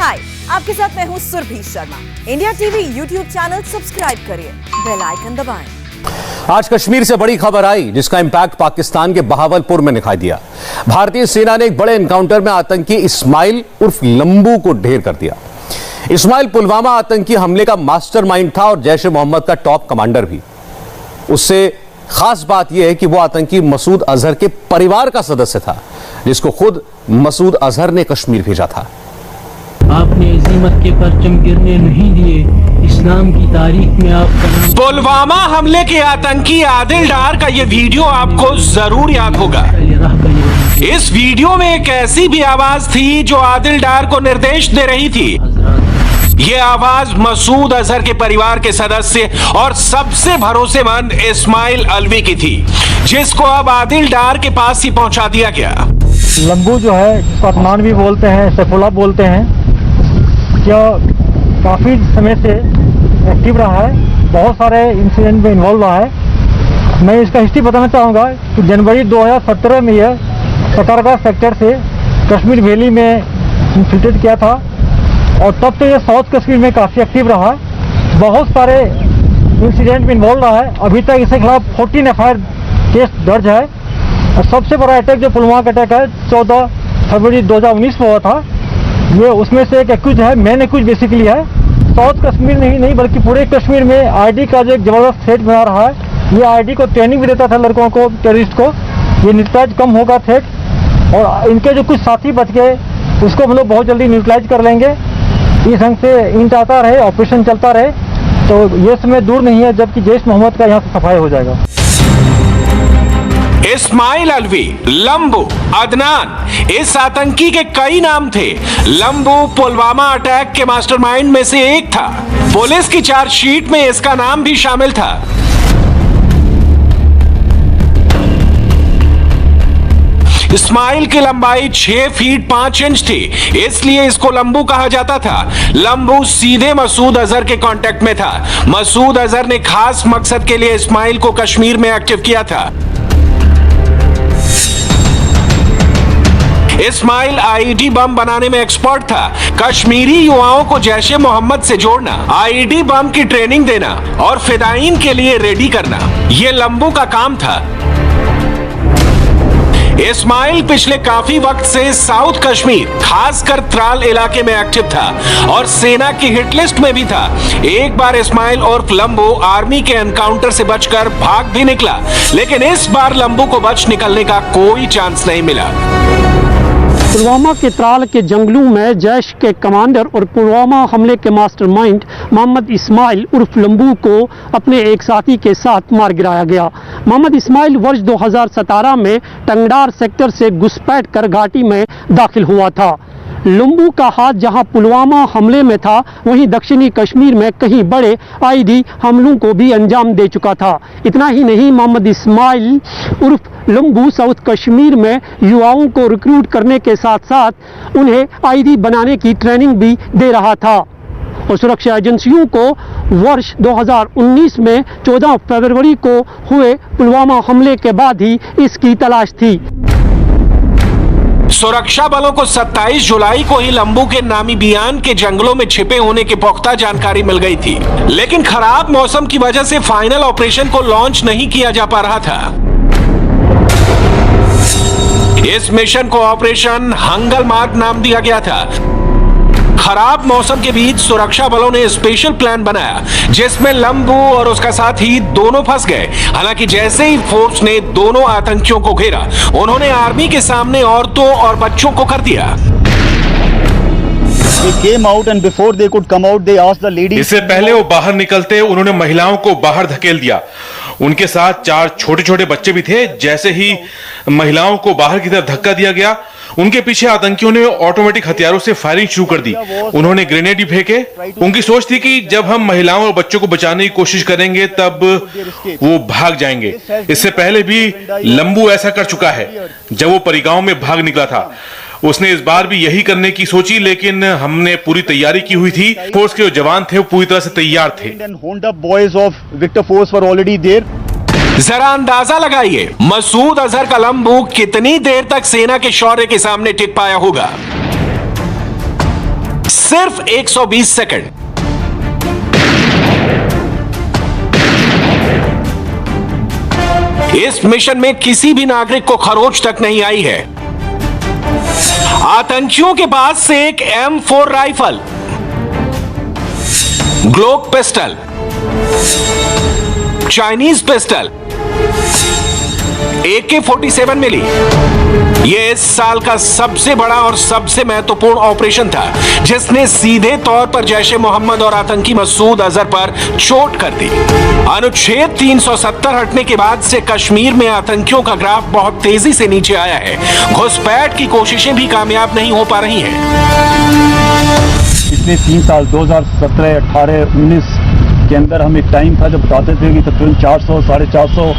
हाय, आपके साथ मैं हूँ Surabhi Sharma. India TV YouTube channel subscribe करिए, बेल आइकन दबाएं। आज कश्मीर से बड़ी खबर आई जिसका इंपैक्ट पाकिस्तान के बहावलपुर में दिखाई दिया। भारतीय सेना ने एक बड़े एनकाउंटर में आतंकी इस्माइल उर्फ लंबू को ढेर कर दिया। इस्माइल पुलवामा आतंकी हमले का मास्टरमाइंड था और जैश ए मोहम्मद का टॉप कमांडर भी। उससे खास बात यह है कि वो आतंकी मसूद अजहर के परिवार का सदस्य था, जिसको खुद मसूद अजहर ने कश्मीर भेजा था। आपने अजीमत के परचम गिरने नहीं दिए, इस्लाम की तारीख में आपका। पुलवामा हमले के आतंकी आदिल डार का ये वीडियो आपको जरूर याद होगा। इस वीडियो में एक ऐसी भी आवाज थी जो आदिल डार को निर्देश दे रही थी। ये आवाज मसूद अजहर के परिवार के सदस्य और सबसे भरोसेमंद इस्माइल अलवी की थी, जिसको अब आदिल डार के पास ही पहुंचा दिया गया। लंबू जो है, जिसको अदनान भी बोलते हैं, सैफुल्लाह बोलते हैं, जो काफ़ी समय से एक्टिव रहा है, बहुत सारे इंसिडेंट में इन्वॉल्व रहा है। मैं इसका हिस्ट्री बताना चाहूँगा कि जनवरी 2017 में यह कटरगा सेक्टर से कश्मीर वैली में इन्फिल्ट्रेट किया था और तब से यह साउथ कश्मीर में काफ़ी एक्टिव रहा है। बहुत सारे इंसिडेंट में इन्वॉल्व रहा है। अभी तक इसके खिलाफ 14 एफआईआर केस दर्ज है। और सबसे बड़ा अटैक जो पुलवामा का अटैक है 14 फरवरी 2019 में हुआ था, ये उसमें से एक एक्यूज है, मेन एक्यूज बेसिकली है। साउथ कश्मीर नहीं बल्कि पूरे कश्मीर में आईडी का जो एक ज़बरदस्त थ्रेट बना रहा है। ये आईडी को ट्रेनिंग भी देता था लड़कों को, टेररिस्ट को। ये न्यूट्रलाइज कम होगा थ्रेट, और इनके जो कुछ साथी बच गए उसको हम लोग बहुत जल्दी न्यूट्रलाइज कर लेंगे। इस ढंग से इंट आता रहे, ऑपरेशन चलता रहे, तो ये समय दूर नहीं है जबकि जैश मोहम्मद का यहाँ से सफाई हो जाएगा। इस्माइल अलवी, लंबू, अदनान, इस आतंकी के कई नाम थे। लंबू पुलवामा अटैक के मास्टरमाइंड में से एक था। पुलिस की चार्जशीट में इसका नाम भी शामिल था। इस्माइल की लंबाई 6 फीट 5 इंच थी, इसलिए इसको लंबू कहा जाता था। लंबू सीधे मसूद अजहर के कांटेक्ट में था। मसूद अजहर ने खास मकसद के लिए इस्माइल को कश्मीर में एक्टिव किया था। इस्माइल आईडी बम बनाने में एक्सपर्ट था। कश्मीरी युवाओं को जैश ए मोहम्मद से जोड़ना, आईडी बम की ट्रेनिंग देना और फिदाइन के लिए रेडी करना, यह लंबू का काम था। इस्माइल पिछले काफी वक्त से साउथ कश्मीर, खासकर त्राल इलाके में एक्टिव था और सेना की हिट लिस्ट में भी था। एक बार इस्माइल और लंबू आर्मी के एनकाउंटर से बचकर भाग भी निकला, लेकिन इस बार लंबू को बच निकलने का कोई चांस नहीं मिला। पुलवामा के त्राल के जंगलों में जैश के कमांडर और पुलवामा हमले के मास्टरमाइंड मोहम्मद इस्माइल उर्फ लंबू को अपने एक साथी के साथ मार गिराया गया। मोहम्मद इस्माइल वर्ष 2017 में टंगडार सेक्टर से घुसपैठ कर घाटी में दाखिल हुआ था। लंबू का हाथ जहां पुलवामा हमले में था, वहीं दक्षिणी कश्मीर में कहीं बड़े आईडी हमलों को भी अंजाम दे चुका था। इतना ही नहीं, मोहम्मद इस्माइल उर्फ लंबू साउथ कश्मीर में युवाओं को रिक्रूट करने के साथ साथ उन्हें आईडी बनाने की ट्रेनिंग भी दे रहा था। और सुरक्षा एजेंसियों को वर्ष 2019 में 14 फरवरी को हुए पुलवामा हमले के बाद ही इसकी तलाश थी। सुरक्षा बलों को 27 जुलाई को ही लंबू के नामीबियान के जंगलों में छिपे होने की पुख्ता जानकारी मिल गई थी, लेकिन खराब मौसम की वजह से फाइनल ऑपरेशन को लॉन्च नहीं किया जा पा रहा था। इस मिशन को ऑपरेशन हंगल मार्ग नाम दिया गया था। खराब मौसम के बीच सुरक्षा बलों ने स्पेशल प्लान बनाया, जिसमें लंबू और उसका साथी दोनों फंस गए। हालांकि जैसे ही फोर्स ने दोनों आतंकियों को घेरा, उन्होंने आर्मी के सामने औरतों और बच्चों को कर दिया। इससे पहले वो बाहर निकलते उन्होंने महिलाओं को बाहर धकेल दिया। उनके साथ 4 छोटे छोटे बच्चे भी थे। जैसे ही महिलाओं को बाहर की तरफ धक्का दिया गया, उनके पीछे आतंकियों ने ऑटोमेटिक हथियारों से फायरिंग शुरू कर दी। उन्होंने ग्रेनेड भी फेंके। उनकी सोच थी कि जब हम महिलाओं और बच्चों को बचाने की कोशिश करेंगे तब वो भाग जाएंगे। इससे पहले भी लंबू ऐसा कर चुका है। जब वो परिगांव में भाग निकला था, उसने इस बार भी यही करने की सोची, लेकिन हमने पूरी तैयारी की हुई थी। फोर्स के जो जवान थे वो पूरी तरह से तैयार थे। जरा अंदाजा लगाइए, मसूद अजहर का लंबू कितनी देर तक सेना के शौर्य के सामने टिक पाया होगा। सिर्फ 120 सेकंड। इस मिशन में किसी भी नागरिक को खरोच तक नहीं आई है। आतंकियों के पास से एक M4 rifle, Glock pistol, Chinese pistol, AK-47 मिली। यह इस साल का सबसे बड़ा और सबसे महत्वपूर्ण ऑपरेशन था, जिसने सीधे तौर पर जैश ए मोहम्मद और आतंकी मसूद अजहर पर चोट कर दी। अनुच्छेद 370 हटने के बाद से कश्मीर में आतंकियों का ग्राफ बहुत तेजी से नीचे आया है। घुसपैठ की कोशिशें भी कामयाब नहीं हो पा रही हैं। पिछले 3 साल 2017, 18, 19 के अंदर हम एक टाइम था जब बताते थे कि तकरीबन 400, 450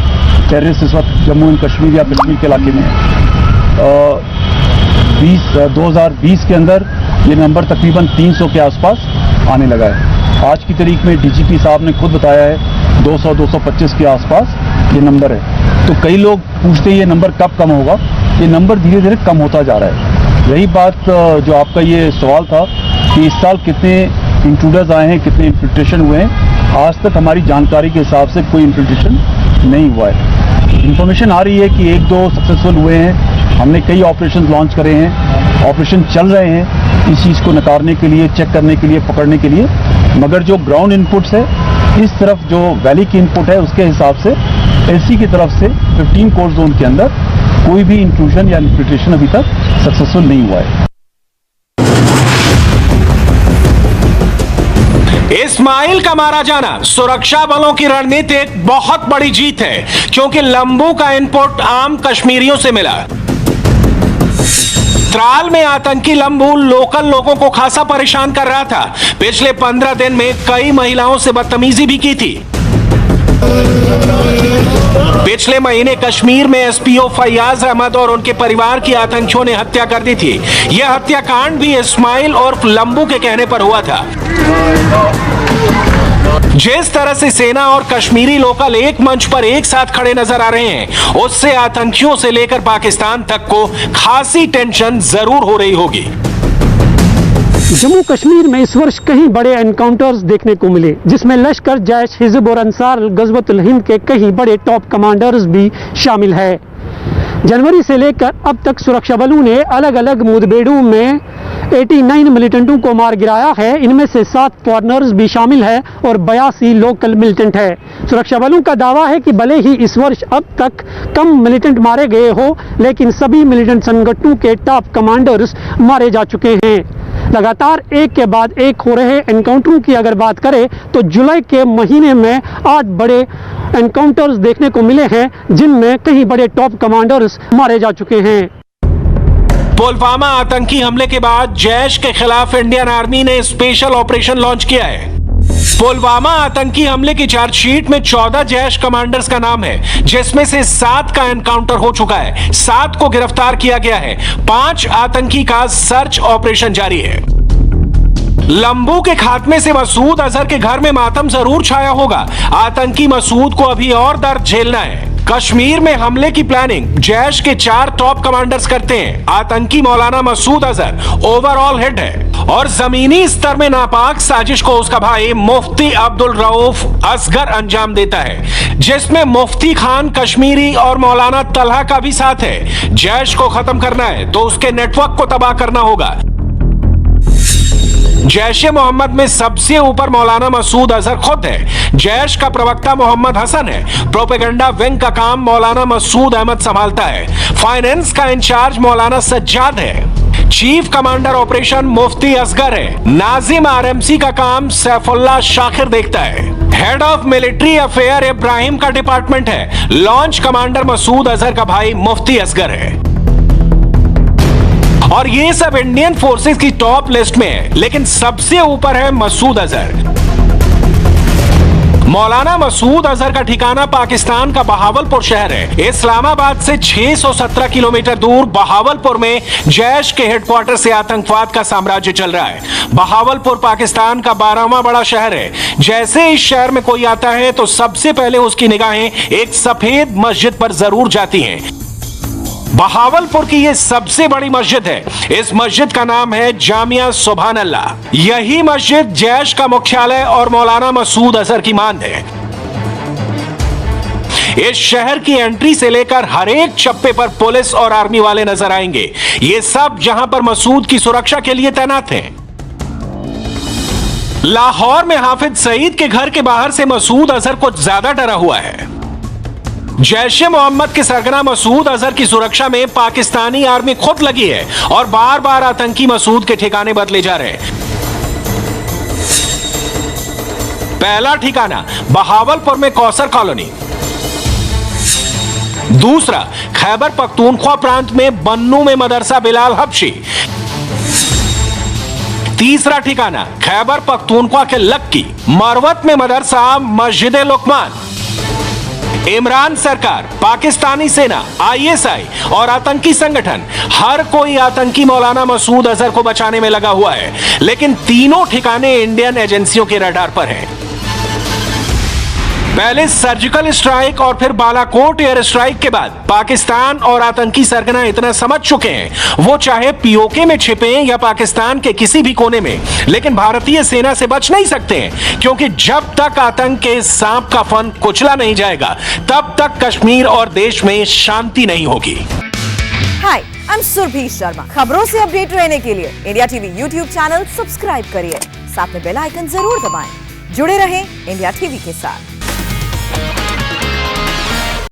टेररिस्ट इस वक्त जम्मू एंड कश्मीर या कश्मीर के इलाके में 2020 के अंदर ये नंबर तकरीबन 300 के आसपास आने लगा है। आज की तारीख में DGP साहब ने खुद बताया है 200-225 के आसपास ये नंबर है। तो कई लोग पूछते हैं ये नंबर कब कम होगा। ये नंबर धीरे धीरे कम होता जा रहा है। रही बात जो आपका ये सवाल था कि इस साल कितने इंट्रूडर्स आए हैं, कितने इन्फिल्ट्रेशन हुए हैं, आज तक हमारी जानकारी के हिसाब से कोई इन्फिल्ट्रेशन नहीं हुआ है। इन्फॉर्मेशन आ रही है कि 1-2 सक्सेसफुल हुए हैं। हमने कई ऑपरेशन लॉन्च करे हैं, ऑपरेशन चल रहे हैं इस चीज़ को नकारने के लिए, चेक करने के लिए, पकड़ने के लिए। मगर जो ग्राउंड इनपुट्स है, इस तरफ जो वैली की इनपुट है, उसके हिसाब से LC की तरफ से 15 कोर जोन के अंदर कोई भी इंट्रूजन या इन्फिल्ट्रेशन अभी तक सक्सेसफुल नहीं हुआ है। इस्माइल का मारा जाना सुरक्षा बलों की रणनीति एक बहुत बड़ी जीत है, क्योंकि लंबू का इनपुट आम कश्मीरियों से मिला। त्राल में आतंकी लंबू लोकल लोगों को खासा परेशान कर रहा था। पिछले 15 दिन में कई महिलाओं से बदतमीजी भी की थी। पिछले महीने कश्मीर में SPO फैयाज अहमद और उनके परिवार की आतंकियों ने हत्या कर दी थी। यह हत्याकांड भी इस्माइल और लंबू के कहने पर हुआ था। जिस तरह से सेना और कश्मीरी लोकल एक मंच पर एक साथ खड़े नजर आ रहे हैं, उससे आतंकियों से लेकर पाकिस्तान तक को खासी टेंशन जरूर हो रही होगी। जम्मू कश्मीर में इस वर्ष कई बड़े एनकाउंटर्स देखने को मिले, जिसमें लश्कर, जैश, हिजब और अंसार गज़वतुल हिंद के कई बड़े टॉप कमांडर्स भी शामिल है। जनवरी से लेकर अब तक सुरक्षा बलों ने अलग अलग मुठभेड़ों में 89 मिलिटेंटों को मार गिराया है। इनमें से 7 फॉरनर्स भी शामिल है और 82 लोकल मिलिटेंट है। सुरक्षा बलों का दावा है कि भले ही इस वर्ष अब तक कम मिलिटेंट मारे गए हो, लेकिन सभी मिलिटेंट संगठनों के टॉप कमांडर्स मारे जा चुके हैं। लगातार एक के बाद एक हो रहे एनकाउंटरों की अगर बात करें तो जुलाई के महीने में 8 बड़े एनकाउंटर्स देखने को मिले हैं, जिनमें कई बड़े टॉप कमांडर्स मारे जा चुके हैं। पुलवामा आतंकी हमले के बाद जैश के खिलाफ इंडियन आर्मी ने स्पेशल ऑपरेशन लॉन्च किया है। पुलवामा आतंकी हमले की चार्जशीट में 14 जैश कमांडर्स का नाम है, जिसमें से 7 का एनकाउंटर हो चुका है, 7 को गिरफ्तार किया गया है, 5 आतंकी का सर्च ऑपरेशन जारी है। लंबू के खात्मे से मसूद अजहर के घर में मातम जरूर छाया होगा। आतंकी मसूद को अभी और दर्द झेलना है। कश्मीर में हमले की प्लानिंग जैश के 4 टॉप कमांडर्स करते हैं। आतंकी मौलाना मसूद अजहर ओवरऑल हेड है और जमीनी स्तर में नापाक साजिश को उसका भाई मुफ्ती अब्दुल रऊफ असगर अंजाम देता है, जिसमें मुफ्ती खान कश्मीरी और मौलाना तलहा का भी साथ है। जैश को खत्म करना है तो उसके नेटवर्क को तबाह करना होगा। जैश ए मोहम्मद में सबसे ऊपर मौलाना मसूद अजहर खुद है। जैश का प्रवक्ता मोहम्मद हसन है। प्रोपेगेंडा विंग का काम मौलाना मसूद अहमद संभालता है। फाइनेंस का इंचार्ज मौलाना सज्जाद है। चीफ कमांडर ऑपरेशन मुफ्ती असगर है। नाजिम RMC का काम सैफुल्लाह शाकिर देखता है। Head of military affair Ibrahim का डिपार्टमेंट है। लॉन्च कमांडर मसूद अजहर का भाई मुफ्ती असगर है। और ये सब इंडियन फोर्सेस की टॉप लिस्ट में है, लेकिन सबसे ऊपर है मसूद अजहर। मौलाना मसूद अजहर का ठिकाना पाकिस्तान का बहावलपुर शहर है। इस्लामाबाद से 617 किलोमीटर दूर बहावलपुर में जैश के हेडक्वार्टर से आतंकवाद का साम्राज्य चल रहा है। बहावलपुर पाकिस्तान का 12वां बड़ा शहर है। जैसे इस शहर में कोई आता है तो सबसे पहले उसकी निगाहें एक सफेद मस्जिद पर जरूर जाती हैं। बहावलपुर की यह सबसे बड़ी मस्जिद है। इस मस्जिद का नाम है जामिया सुभान अल्लाह। यही मस्जिद जैश का मुख्यालय और मौलाना मसूद अजहर की मांद है। इस शहर की एंट्री से लेकर हर एक चप्पे पर पुलिस और आर्मी वाले नजर आएंगे। ये सब जहां पर मसूद की सुरक्षा के लिए तैनात हैं। लाहौर में हाफिज सईद के घर के बाहर से मसूद अजहर कुछ ज्यादा डरा हुआ है। जैश-ए मोहम्मद के सरगना मसूद अजहर की सुरक्षा में पाकिस्तानी आर्मी खुद लगी है और बार बार आतंकी मसूद के ठिकाने बदले जा रहे हैं। पहला ठिकाना बहावलपुर में कौसर कॉलोनी, दूसरा खैबर पख्तूनख्वा प्रांत में बन्नू में मदरसा बिलाल हबशी, तीसरा ठिकाना खैबर पख्तूनख्वा के लक्की मरवत में मदरसा मस्जिद लुकमान। इमरान सरकार, पाकिस्तानी सेना, आईएसआई और आतंकी संगठन हर कोई आतंकी मौलाना मसूद अजहर को बचाने में लगा हुआ है, लेकिन तीनों ठिकाने इंडियन एजेंसियों के रडार पर हैं। पहले सर्जिकल स्ट्राइक और फिर बालाकोट एयर स्ट्राइक के बाद पाकिस्तान और आतंकी सरगना इतना समझ चुके हैं, वो चाहे पीओके में छिपे या पाकिस्तान के किसी भी कोने में, लेकिन भारतीय सेना से बच नहीं सकते हैं, क्योंकि जब तक आतंक के सांप का फन कुचला नहीं जाएगा तब तक कश्मीर और देश में शांति नहीं होगी। हाय, आई एम सुरभि शर्मा। खबरों से अपडेट रहने के लिए India TV YouTube channel subscribe करिए, साथ में बेल आइकन जरूर दबाएं। जुड़े रहें इंडिया टीवी के साथ।